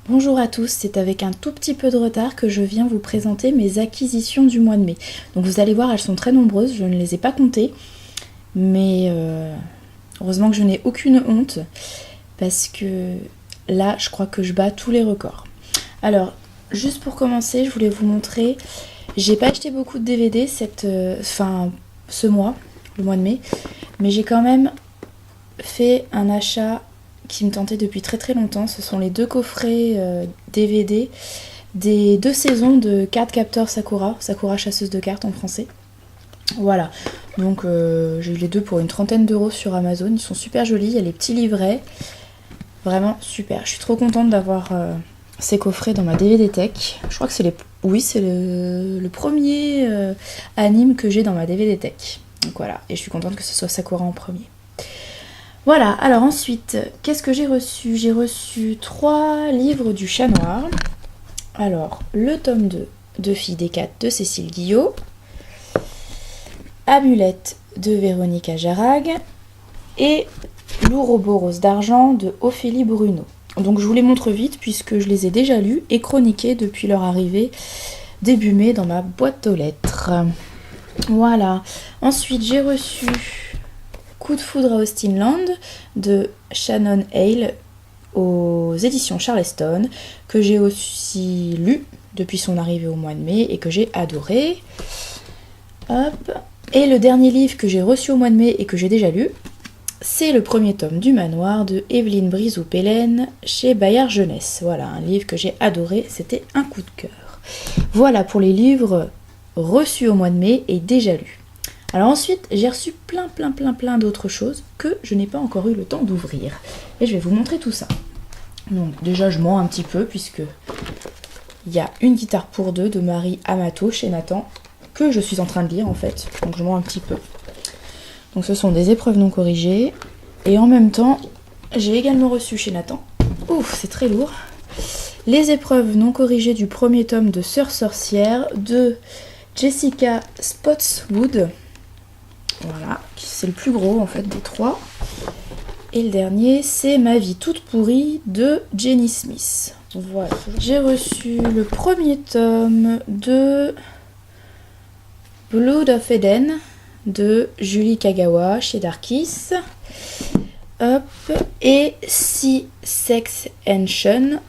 Bonjour à tous, c'est avec un tout petit peu de retard que je viens vous présenter mes acquisitions du mois de mai. Donc vous allez voir, elles sont très nombreuses, je ne les ai pas comptées, mais heureusement que je n'ai aucune honte, parce que là, je crois que je bats tous les records. Alors, juste pour commencer, je voulais vous montrer, j'ai pas acheté beaucoup de DVD ce mois, le mois de mai, mais j'ai quand même fait un achat qui me tentait depuis très très longtemps. Ce sont les 2 coffrets DVD des 2 saisons de Card Captor Sakura, Sakura chasseuse de cartes en français. Voilà, donc j'ai eu les 2 pour une trentaine d'euros sur Amazon, ils sont super jolis, il y a les petits livrets, vraiment super. Je suis trop contente d'avoir ces coffrets dans ma DVD Tech. Je crois que c'est le premier anime que j'ai dans ma DVD Tech. Donc voilà, et je suis contente que ce soit Sakura en premier. Voilà, alors ensuite, qu'est-ce que j'ai reçu? J'ai reçu 3 livres du Chat Noir. Alors, le tome 2 de Filles des 4 de Cécile Guillot, Amulette de Véronica Jarag et L'Ouroboros d'argent de Ophélie Bruno. Donc je vous les montre vite puisque je les ai déjà lus et chroniqués depuis leur arrivée début mai dans ma boîte aux lettres. Voilà, ensuite j'ai reçu Coup de foudre à Austinland de Shannon Hale aux éditions Charleston, que j'ai aussi lu depuis son arrivée au mois de mai et que j'ai adoré. Hop. Et le dernier livre que j'ai reçu au mois de mai et que j'ai déjà lu, c'est le premier tome du Manoir de Evelyne Brizou-Pellen chez Bayard Jeunesse. Voilà, un livre que j'ai adoré, c'était un coup de cœur. Voilà pour les livres reçus au mois de mai et déjà lus. Alors ensuite, j'ai reçu plein d'autres choses que je n'ai pas encore eu le temps d'ouvrir. Et je vais vous montrer tout ça. Donc déjà, je mens un petit peu puisque il y a Une guitare pour deux de Marie Amato chez Nathan que je suis en train de lire en fait. Donc je mens un petit peu. Donc ce sont des épreuves non corrigées. Et en même temps, j'ai également reçu chez Nathan, ouf, c'est très lourd, les épreuves non corrigées du premier tome de Sœur sorcière de Jessica Spotswood. Voilà, c'est le plus gros en fait des 3. Et le dernier, c'est Ma vie toute pourrie de Jenny Smith. Voilà. J'ai reçu le premier tome de Blood of Eden de Julie Kagawa chez Darkis. Hop. Et Sea Sex and Shun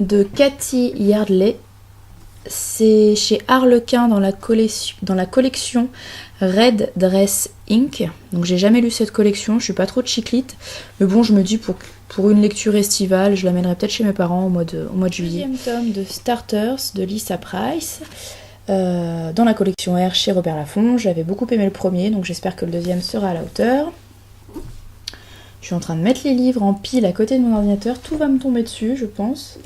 de Cathy Yardley. C'est chez Harlequin dans la collection Red Dress Inc. Donc j'ai jamais lu cette collection, je suis pas trop chiclite. Mais bon, je me dis pour une lecture estivale, je l'amènerai peut-être chez mes parents au mois de juillet. Deuxième tome de Starters de Lisa Price. Dans la collection R chez Robert Laffont. J'avais beaucoup aimé le premier, donc j'espère que le deuxième sera à la hauteur. Je suis en train de mettre les livres en pile à côté de mon ordinateur, tout va me tomber dessus, je pense.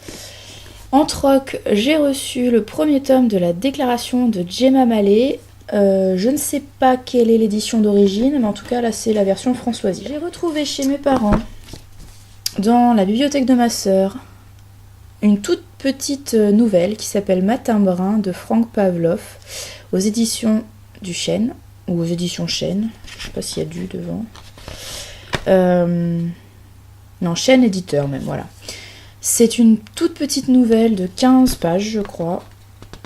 En troc, j'ai reçu le premier tome de la déclaration de Gemma Mallet. Je ne sais pas quelle est l'édition d'origine, mais en tout cas là c'est la version françoisie. J'ai retrouvé chez mes parents, dans la bibliothèque de ma sœur, une toute petite nouvelle qui s'appelle Matin brun de Franck Pavlov aux éditions du Chêne, ou aux éditions Chêne, je sais pas s'il y a du devant. Non, Chêne éditeur même, voilà. C'est une toute petite nouvelle de 15 pages, je crois.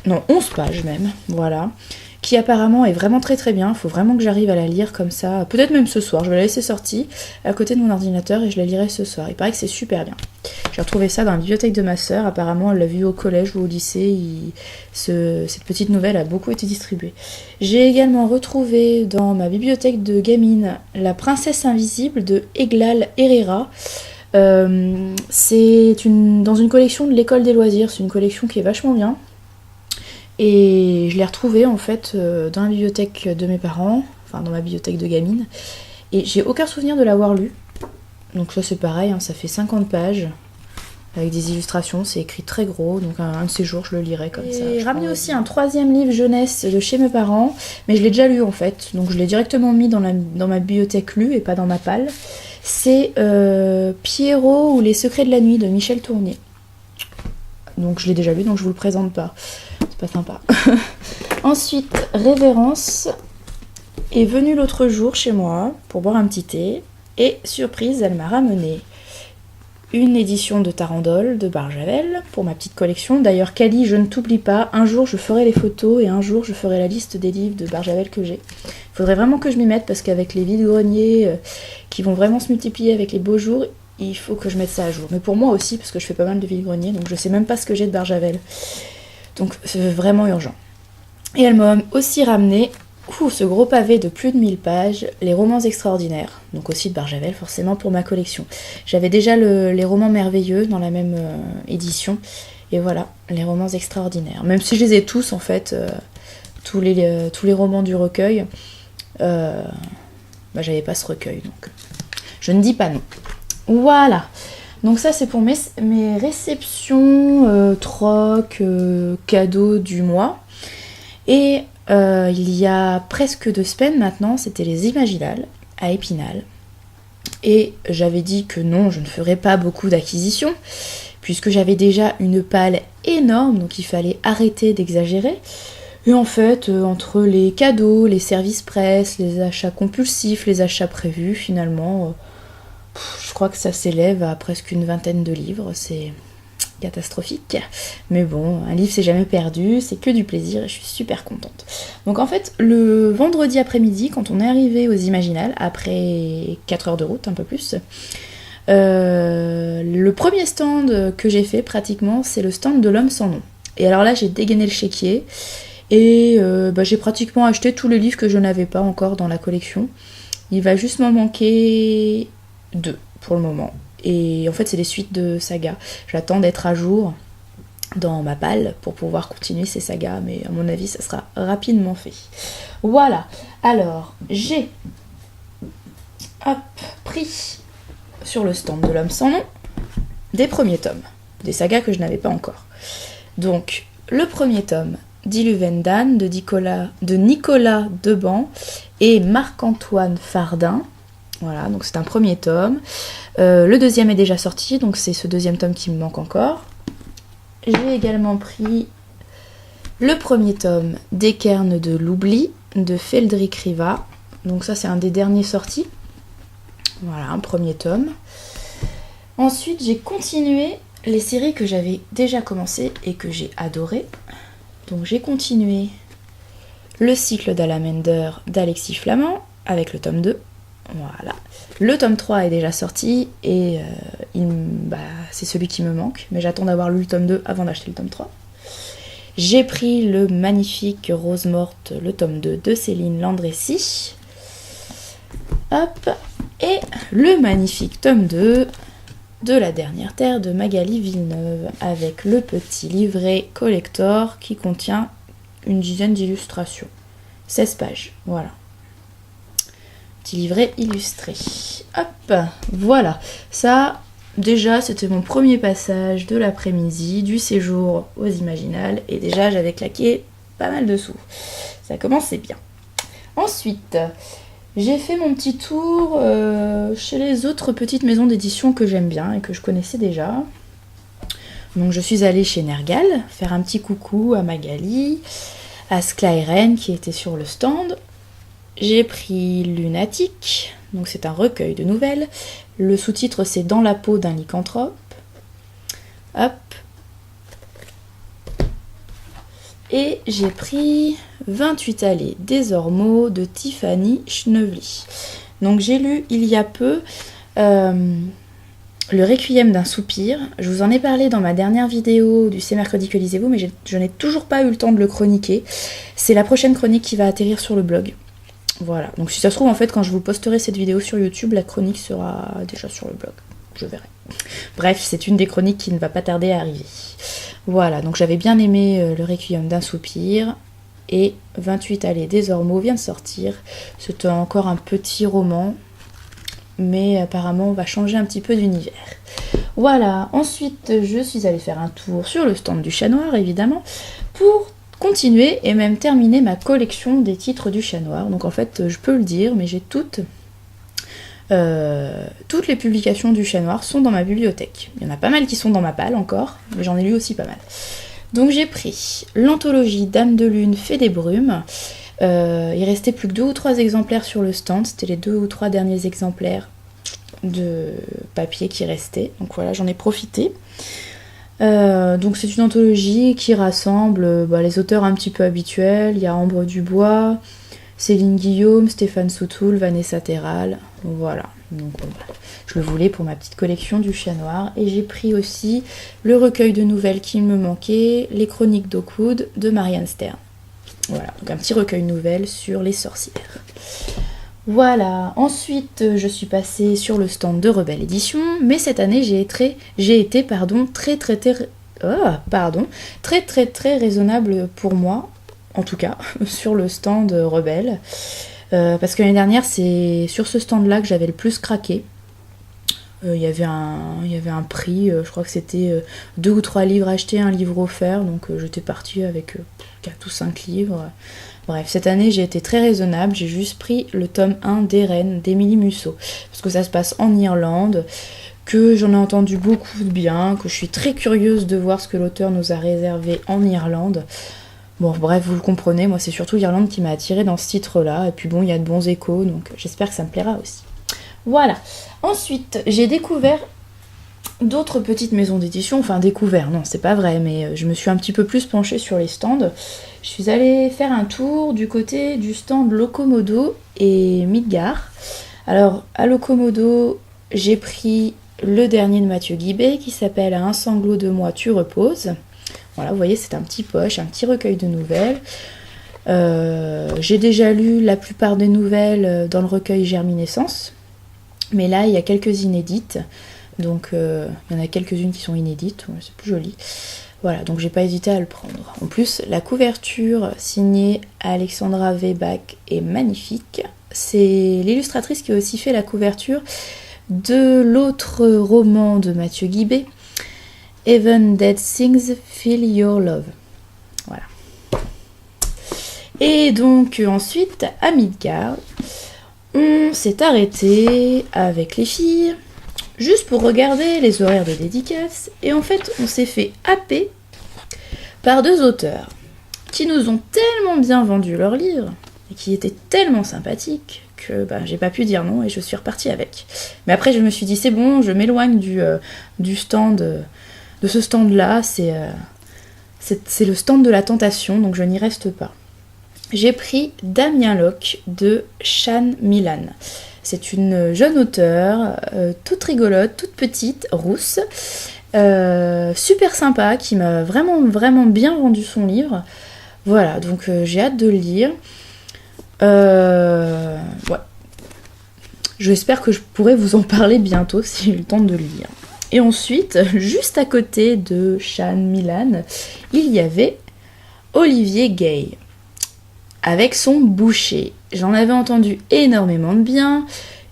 Non, 11 pages même, voilà. Qui apparemment est vraiment très bien. Il faut vraiment que j'arrive à la lire comme ça. Peut-être même ce soir. Je vais la laisser sortie à côté de mon ordinateur et je la lirai ce soir. Il paraît que c'est super bien. J'ai retrouvé ça dans la bibliothèque de ma sœur. Apparemment, elle l'a vu au collège ou au lycée. Cette petite nouvelle a beaucoup été distribuée. J'ai également retrouvé dans ma bibliothèque de gamine La princesse invisible de Eglal Herrera. C'est dans une collection de l'école des loisirs. C'est une collection qui est vachement bien. Et je l'ai retrouvée en fait dans la bibliothèque de mes parents, enfin dans ma bibliothèque de gamine. Et j'ai aucun souvenir de l'avoir lu. Donc ça c'est pareil, hein, ça fait 50 pages avec des illustrations, c'est écrit très gros, donc un de ces jours je le lirai comme ça. J'ai ramené aussi un 3e livre jeunesse de chez mes parents, mais je l'ai déjà lu en fait, donc je l'ai directement mis dans ma bibliothèque lue et pas dans ma palle. C'est Pierrot ou les secrets de la nuit de Michel Tournier. Donc je l'ai déjà lu, donc je vous le présente pas. C'est pas sympa. Ensuite, Révérence est venue l'autre jour chez moi pour boire un petit thé. Et surprise, elle m'a ramené une édition de Tarandole de Barjavel pour ma petite collection. D'ailleurs, Cali, je ne t'oublie pas, un jour je ferai les photos et un jour je ferai la liste des livres de Barjavel que j'ai. Il faudrait vraiment que je m'y mette parce qu'avec les vides-greniers qui vont vraiment se multiplier avec les beaux jours, il faut que je mette ça à jour. Mais pour moi aussi, parce que je fais pas mal de vides-greniers, donc je sais même pas ce que j'ai de Barjavel. Donc c'est vraiment urgent. Et elle m'a aussi ramené ce gros pavé de plus de 1000 pages, les romans extraordinaires, donc aussi de Barjavel forcément pour ma collection. J'avais déjà les romans merveilleux dans la même édition, et voilà, les romans extraordinaires. Même si je les ai tous en fait, tous les romans du recueil, j'avais pas ce recueil, donc je ne dis pas non. Voilà, donc ça c'est pour mes réceptions, troc, cadeaux du mois. Et il y a presque 2 semaines maintenant, c'était les Imaginales à Épinal. Et j'avais dit que non, je ne ferais pas beaucoup d'acquisitions, puisque j'avais déjà une palle énorme, donc il fallait arrêter d'exagérer. Et en fait, entre les cadeaux, les services presse, les achats compulsifs, les achats prévus, finalement, je crois que ça s'élève à presque une 20aine de livres, c'est catastrophique, mais bon, un livre c'est jamais perdu, c'est que du plaisir et je suis super contente. Donc en fait, le vendredi après-midi, quand on est arrivé aux Imaginales, après 4 heures de route, un peu plus, le premier stand que j'ai fait pratiquement, c'est le stand de l'homme sans nom. Et alors là, j'ai dégainé le chéquier et j'ai pratiquement acheté tous les livres que je n'avais pas encore dans la collection. Il va juste m'en manquer 2 pour le moment. Et en fait, c'est des suites de sagas. J'attends d'être à jour dans ma palle pour pouvoir continuer ces sagas, mais à mon avis, ça sera rapidement fait. Voilà. Alors, j'ai pris sur le stand de l'homme sans nom des premiers tomes, des sagas que je n'avais pas encore. Donc, le premier tome, Diluvendan de Nicolas Deban et Marc-Antoine Fardin. Voilà, donc c'est un premier tome. Le deuxième est déjà sorti, donc c'est ce deuxième tome qui me manque encore. J'ai également pris le premier tome des Cairns de l'oubli de Féldric Riva. Donc ça c'est un des derniers sortis. Voilà, un premier tome. Ensuite j'ai continué les séries que j'avais déjà commencé et que j'ai adorées. Donc j'ai continué le cycle d'Alamender d'Alexis Flamand avec le tome 2. Voilà. Le tome 3 est déjà sorti et c'est celui qui me manque, mais j'attends d'avoir lu le tome 2 avant d'acheter le tome 3. J'ai pris le magnifique Rose morte, le tome 2 de Céline Landrecy. Hop. Et le magnifique tome 2 de La Dernière Terre de Magali Villeneuve avec le petit livret collector qui contient une dizaine d'illustrations. 16 pages, voilà. Livret illustré. Hop, voilà. Ça, déjà, c'était mon premier passage de l'après-midi, du séjour aux Imaginales, et déjà, j'avais claqué pas mal de sous. Ça commençait bien. Ensuite, j'ai fait mon petit tour chez les autres petites maisons d'édition que j'aime bien et que je connaissais déjà. Donc, je suis allée chez Nergal, faire un petit coucou à Magali, à Sklyren qui était sur le stand. J'ai pris Lunatique, donc c'est un recueil de nouvelles. Le sous-titre c'est Dans la peau d'un lycanthrope. Hop. Et j'ai pris 28 allées des Ormeaux de Tiffany Schnevely. Donc j'ai lu il y a peu le Requiem d'un soupir. Je vous en ai parlé dans ma dernière vidéo du C'est mercredi que lisez-vous, mais je n'ai toujours pas eu le temps de le chroniquer. C'est la prochaine chronique qui va atterrir sur le blog. Voilà, donc si ça se trouve en fait quand je vous posterai cette vidéo sur YouTube, la chronique sera déjà sur le blog, je verrai. Bref, c'est une des chroniques qui ne va pas tarder à arriver. Voilà, donc j'avais bien aimé le Requiem d'un soupir, et 28 allées des Ormeaux vient de sortir. C'est encore un petit roman, mais apparemment on va changer un petit peu d'univers. Voilà, ensuite je suis allée faire un tour sur le stand du Chat Noir évidemment, pour continuer et même terminer ma collection des titres du Chat Noir. Donc en fait, je peux le dire, mais j'ai toutes les publications du Chat Noir sont dans ma bibliothèque. Il y en a pas mal qui sont dans ma palle encore, mais j'en ai lu aussi pas mal. Donc j'ai pris l'anthologie Dame de Lune, Fée des Brumes. Il restait plus que 2 ou 3 exemplaires sur le stand, c'était les 2 ou 3 derniers exemplaires. de papier qui restait. Donc voilà, j'en ai profité. Donc c'est une anthologie qui rassemble les auteurs un petit peu habituels. Il y a Ambre Dubois, Céline Guillaume, Stéphane Soutoul, Vanessa Terral. Voilà. Donc je le voulais pour ma petite collection du Chat Noir. Et j'ai pris aussi le recueil de nouvelles qui me manquait, les Chroniques d'Oakwood de Marianne Stern. Voilà, donc un petit recueil de nouvelles sur les sorcières. Voilà, ensuite je suis passée sur le stand de Rebelle Édition, mais cette année j'ai été très raisonnable pour moi, en tout cas, sur le stand Rebelle. Parce que l'année dernière, c'est sur ce stand-là que j'avais le plus craqué. Il y avait un prix, je crois que c'était 2 ou 3 livres achetés, un livre offert, donc j'étais partie avec 4 ou 5 livres. Bref, cette année j'ai été très raisonnable, j'ai juste pris le tome 1 des Reines d'Émilie Musso, parce que ça se passe en Irlande, que j'en ai entendu beaucoup de bien, que je suis très curieuse de voir ce que l'auteur nous a réservé en Irlande. Bon, bref, vous le comprenez, moi c'est surtout l'Irlande qui m'a attirée dans ce titre-là, et puis bon, il y a de bons échos, donc j'espère que ça me plaira aussi. Voilà. Ensuite, j'ai découvert d'autres petites maisons d'édition, enfin découvert, non, c'est pas vrai, mais je me suis un petit peu plus penchée sur les stands. Je suis allée faire un tour du côté du stand Locomodo et Midgard. Alors, à Locomodo, j'ai pris le dernier de Mathieu Guibé qui s'appelle À un sanglot de moi, tu reposes. Voilà, vous voyez, c'est un petit poche, un petit recueil de nouvelles. J'ai déjà lu la plupart des nouvelles dans le recueil Germinescence, mais là, il y a quelques inédites. Donc, il y en a quelques-unes qui sont inédites, c'est plus joli. Voilà, donc j'ai pas hésité à le prendre. En plus, la couverture signée Alexandra Weibach est magnifique. C'est l'illustratrice qui a aussi fait la couverture de l'autre roman de Mathieu Guibé, Even Dead Things Feel Your Love. Voilà. Et donc ensuite, à Midgard, on s'est arrêté avec les filles, juste pour regarder les horaires de dédicaces, et en fait on s'est fait happer par 2 auteurs qui nous ont tellement bien vendu leurs livres et qui étaient tellement sympathiques que j'ai pas pu dire non et je suis repartie avec. Mais après je me suis dit c'est bon, je m'éloigne du stand, de ce stand là, c'est le stand de la tentation, donc je n'y reste pas. J'ai pris Damien Locke de Shan Milan. C'est une jeune auteure, toute rigolote, toute petite, rousse, super sympa, qui m'a vraiment bien vendu son livre. Voilà, donc j'ai hâte de le lire. Ouais. J'espère que je pourrai vous en parler bientôt si j'ai le temps de le lire. Et ensuite, juste à côté de Shan Milan, il y avait Olivier Gay, avec son boucher. J'en avais entendu énormément de bien,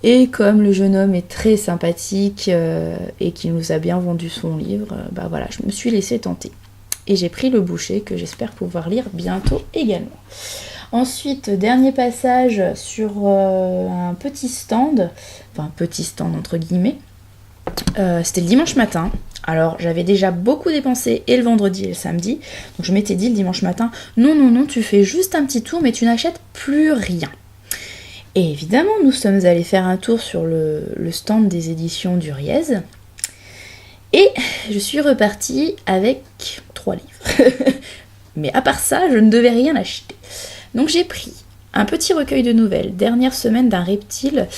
et comme le jeune homme est très sympathique et qu'il nous a bien vendu son livre, voilà, je me suis laissée tenter. Et j'ai pris le boucher que j'espère pouvoir lire bientôt également. Ensuite, dernier passage sur un petit stand entre guillemets, c'était le dimanche matin. Alors j'avais déjà beaucoup dépensé et le vendredi et le samedi, donc je m'étais dit le dimanche matin, non, tu fais juste un petit tour mais tu n'achètes plus rien. Et évidemment nous sommes allés faire un tour sur le stand des éditions d'Uriez, et je suis repartie avec 3 livres. Mais à part ça, je ne devais rien acheter. Donc j'ai pris un petit recueil de nouvelles, Dernière semaine d'un reptile,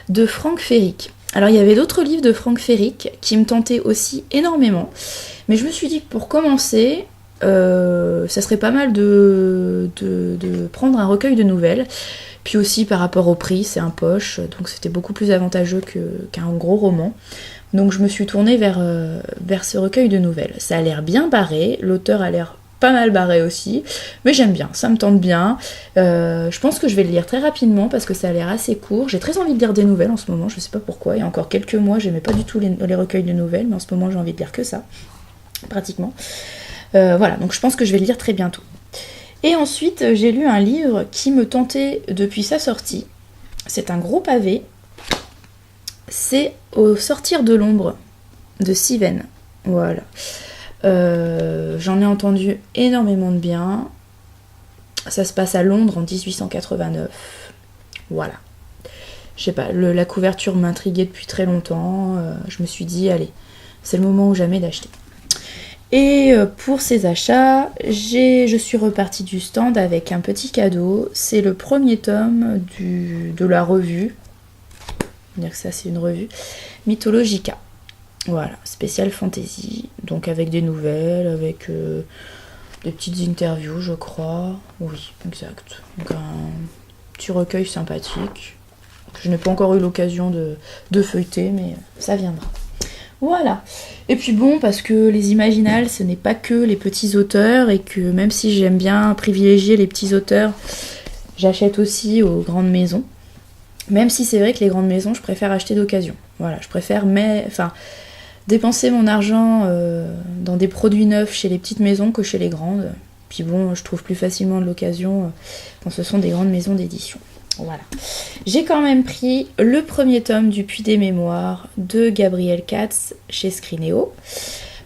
de Franck Ferric. Alors il y avait d'autres livres de Franck Ferric qui me tentaient aussi énormément, mais je me suis dit que pour commencer, ça serait pas mal de prendre un recueil de nouvelles, puis aussi par rapport au prix, c'est un poche, donc c'était beaucoup plus avantageux qu'un gros roman. Donc je me suis tournée vers ce recueil de nouvelles. Ça a l'air bien barré, l'auteur a l'air pas mal barré aussi, mais j'aime bien, ça me tente bien. Je pense que je vais le lire très rapidement parce que ça a l'air assez court. J'ai très envie de lire des nouvelles en ce moment, je sais pas pourquoi. Il y a encore quelques mois, j'aimais pas du tout les recueils de nouvelles, mais en ce moment j'ai envie de lire que ça, pratiquement. Voilà, donc je pense que je vais le lire très bientôt. Et ensuite, j'ai lu un livre qui me tentait depuis sa sortie. C'est un gros pavé. C'est Au sortir de l'ombre de Siven. Voilà. J'en ai entendu énormément de bien. Ça se passe à Londres en 1889. Voilà. je sais pas, la couverture m'intriguait depuis très longtemps. Je me suis dit, allez, c'est le moment ou jamais d'acheter. Et pour ces achats, je suis repartie du stand avec un petit cadeau. C'est le premier tome de la revue. On va dire que ça, c'est une revue. Mythologica. Voilà, spécial fantasy. Donc avec des nouvelles, avec des petites interviews, je crois. Oui, exact. Donc un petit recueil sympathique. Que je n'ai pas encore eu l'occasion de feuilleter, mais ça viendra. Voilà. Et puis bon, parce que les Imaginales, ce n'est pas que les petits auteurs, et que même si j'aime bien privilégier les petits auteurs, j'achète aussi aux grandes maisons. Même si c'est vrai que les grandes maisons, je préfère acheter d'occasion. Voilà, je préfère dépenser mon argent dans des produits neufs chez les petites maisons que chez les grandes. Puis bon, je trouve plus facilement de l'occasion quand ce sont des grandes maisons d'édition. Voilà. J'ai quand même pris le premier tome du Puits des Mémoires de Gabriel Katz chez Scrinéo.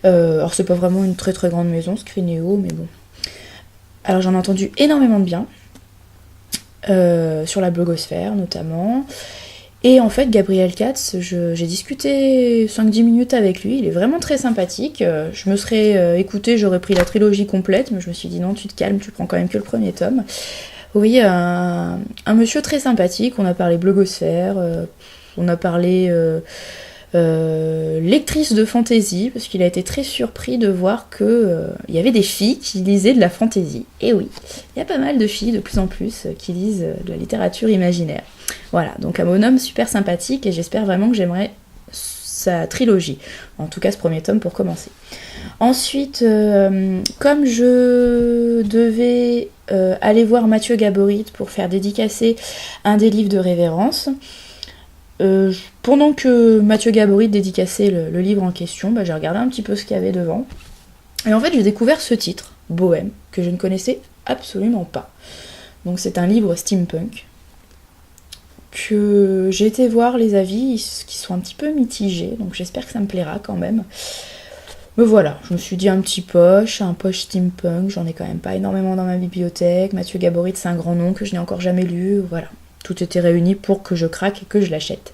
Alors c'est pas vraiment une très très grande maison, Scrinéo, mais bon. Alors j'en ai entendu énormément de bien. Sur la blogosphère notamment. Et en fait, Gabriel Katz, j'ai discuté 5-10 minutes avec lui, il est vraiment très sympathique. Je me serais écoutée, j'aurais pris la trilogie complète, mais je me suis dit non, tu te calmes, tu prends quand même que le premier tome. Oui, un monsieur très sympathique, on a parlé blogosphère, on a parlé lectrice de fantasy, parce qu'il a été très surpris de voir que il y avait des filles qui lisaient de la fantasy. Et oui, il y a pas mal de filles de plus en plus qui lisent de la littérature imaginaire. Voilà, donc un bonhomme super sympathique, et j'espère vraiment que j'aimerai sa trilogie. En tout cas, ce premier tome pour commencer. Ensuite, comme je devais aller voir Mathieu Gaborit pour faire dédicacer un des livres de révérence, pendant que Mathieu Gaborit dédicaçait le livre en question, j'ai regardé un petit peu ce qu'il y avait devant. Et en fait, j'ai découvert ce titre, Bohème, que je ne connaissais absolument pas. Donc c'est un livre steampunk, que j'ai été voir les avis qui sont un petit peu mitigés, donc j'espère que ça me plaira quand même. Mais voilà, je me suis dit un poche steampunk, j'en ai quand même pas énormément dans ma bibliothèque. Mathieu Gaborit, c'est un grand nom que je n'ai encore jamais lu, voilà. Tout était réuni pour que je craque et que je l'achète.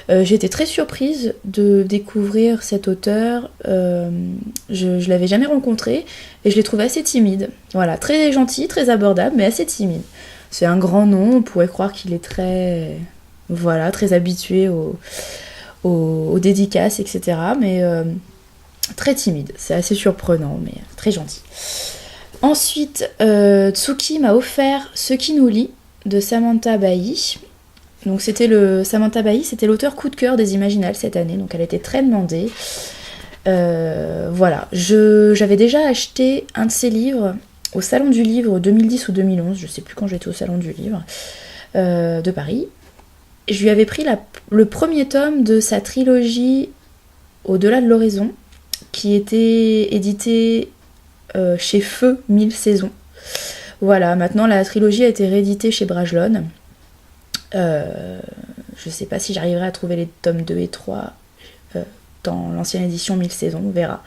J'ai été très surprise de découvrir cet auteur. Je l'avais jamais rencontré et je l'ai trouvé assez timide. Voilà, très gentil, très abordable, mais assez timide. C'est un grand nom, on pourrait croire qu'il est très habitué aux dédicaces, etc. Mais très timide, c'est assez surprenant, mais très gentil. Ensuite, Tsuki m'a offert Ce qui nous lie de Samantha Bailly. Donc Samantha Bailly, c'était l'auteur coup de cœur des Imaginales cette année, donc elle était très demandée. Voilà, j'avais déjà acheté un de ses livres au Salon du Livre 2010 ou 2011, je sais plus quand j'étais au Salon du Livre, de Paris. Je lui avais pris le premier tome de sa trilogie Au-delà de l'horizon, qui était édité chez Feu 1000 saisons. Voilà, maintenant la trilogie a été rééditée chez Brajlon. Je sais pas si j'arriverai à trouver les tomes 2 et 3 dans l'ancienne édition 1000 saisons, on verra.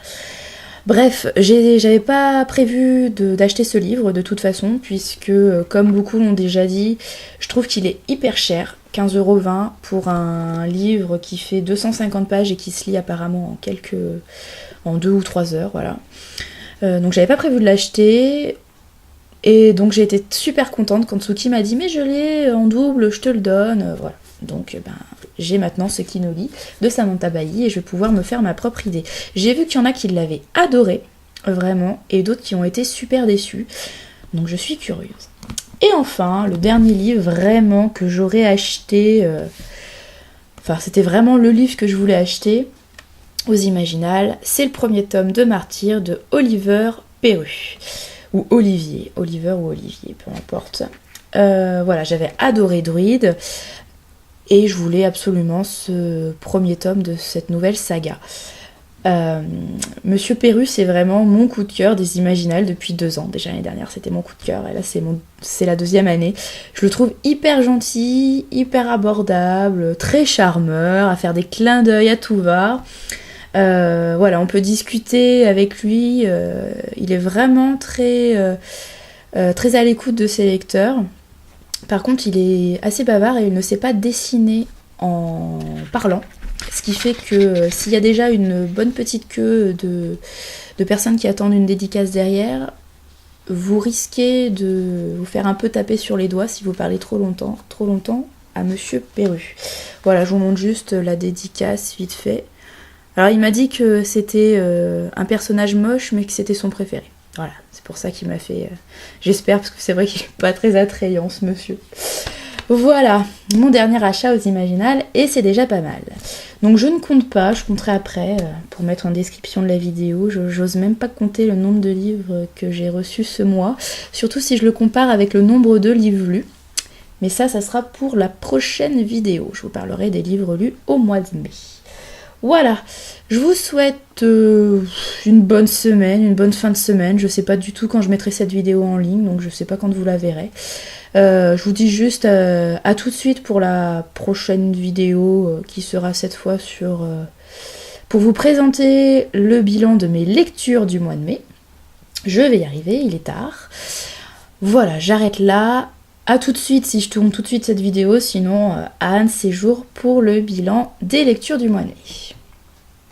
Bref, j'avais pas prévu d'acheter ce livre de toute façon, puisque comme beaucoup l'ont déjà dit, je trouve qu'il est hyper cher, 15,20€ pour un livre qui fait 250 pages et qui se lit apparemment en 2 ou 3 heures, voilà. Donc j'avais pas prévu de l'acheter. Et donc j'ai été super contente quand Tsuki m'a dit mais je l'ai en double, je te le donne, voilà. Donc j'ai maintenant Ce qui nous lie de Samantha Bailly et je vais pouvoir me faire ma propre idée. J'ai vu qu'il y en a qui l'avaient adoré, vraiment, et d'autres qui ont été super déçus. Donc je suis curieuse. Et enfin, le dernier livre vraiment que j'aurais acheté, c'était vraiment le livre que je voulais acheter aux Imaginales, c'est le premier tome de Martyr de Oliver Perru. Ou Olivier, Oliver ou Olivier, peu importe. Voilà, j'avais adoré Druide et je voulais absolument ce premier tome de cette nouvelle saga. Monsieur Perru, c'est vraiment mon coup de cœur des Imaginales depuis 2 ans. Déjà l'année dernière, c'était mon coup de cœur et là, c'est la 2e année. Je le trouve hyper gentil, hyper abordable, très charmeur, à faire des clins d'œil à tout va. Voilà, on peut discuter avec lui, il est vraiment très à l'écoute de ses lecteurs. Par contre, il est assez bavard et il ne sait pas dessiner en parlant. Ce qui fait que s'il y a déjà une bonne petite queue de personnes qui attendent une dédicace derrière, vous risquez de vous faire un peu taper sur les doigts si vous parlez trop longtemps à Monsieur Perru. Voilà, je vous montre juste la dédicace vite fait. Alors il m'a dit que c'était un personnage moche mais que c'était son préféré. Voilà, c'est pour ça qu'il m'a fait... J'espère, parce que c'est vrai qu'il est pas très attrayant ce monsieur. Voilà, mon dernier achat aux Imaginales, et c'est déjà pas mal. Donc je ne compte pas, je compterai après, pour mettre en description de la vidéo. J'ose même pas compter le nombre de livres que j'ai reçus ce mois, surtout si je le compare avec le nombre de livres lus. Mais ça sera pour la prochaine vidéo. Je vous parlerai des livres lus au mois de mai. Voilà, je vous souhaite une bonne semaine, une bonne fin de semaine. Je sais pas du tout quand je mettrai cette vidéo en ligne, donc je sais pas quand vous la verrez. Je vous dis juste à tout de suite pour la prochaine vidéo qui sera cette fois pour vous présenter le bilan de mes lectures du mois de mai. Je vais y arriver, il est tard. Voilà, j'arrête là. A tout de suite si je tourne tout de suite cette vidéo, sinon à un de ces jours pour le bilan des lectures du mois de mai.